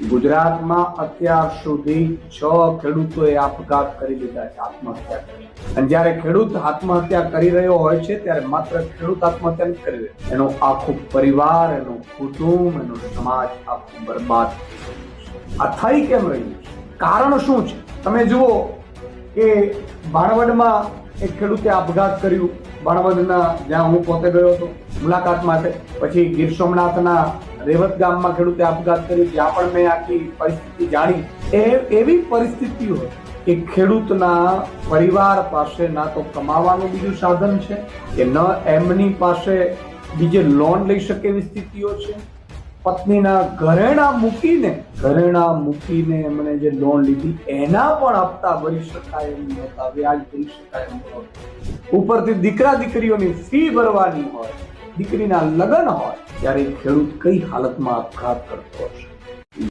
ગુજરાતમાં અત્યાર સુધી 6 ખેડૂતોએ આપઘાત કરી લીધા છે, આત્મહત્યા કરી. અને જ્યારે ખેડૂત આત્મહત્યા કરી રહ્યો હોય છે ત્યારે માત્ર ખેડૂત આત્મહત્યા નથી કરી રહ્યો, એનો આખો પરિવાર, એનો કુટુંબ, એનો સમાજ આખું બરબાદ. આ થઈ કેમ રહ્યું છે? કારણ શું છે? તમે જુઓ કે બાણવડમાં એક ખેડૂતે આપઘાત કર્યું. બાણવડના જ્યાં હું પોતે ગયો હતો મુલાકાત માટે. પછી ગીર સોમનાથના રેવત ગામમાં ખેડૂતે આપઘાત કર્યું. ત્યાં પણ મેં આખી પરિસ્થિતિ જાણી. એવી પરિસ્થિતિ હોય કે ખેડૂતના પરિવાર પાસે ના તો કમાવાનું બીજું સાધન છે કે ન એમની પાસે બીજે લોન લઈ શકે એવી સ્થિતિઓ છે. પત્નીના ઘરેણા મૂકીને એમણે જે લોન લીધી એના પણ હપ્તા ભરી શકાય એમ નહોતા, વ્યાજ ભરી શકાય એમ નહોતું. ઉપરથી દીકરા દીકરીઓની ફી ભરવાની હોય, દીકરીના લગ્ન હોય, ત્યારે ખેડૂત કઈ હાલતમાં આપઘાત કરતો હશે?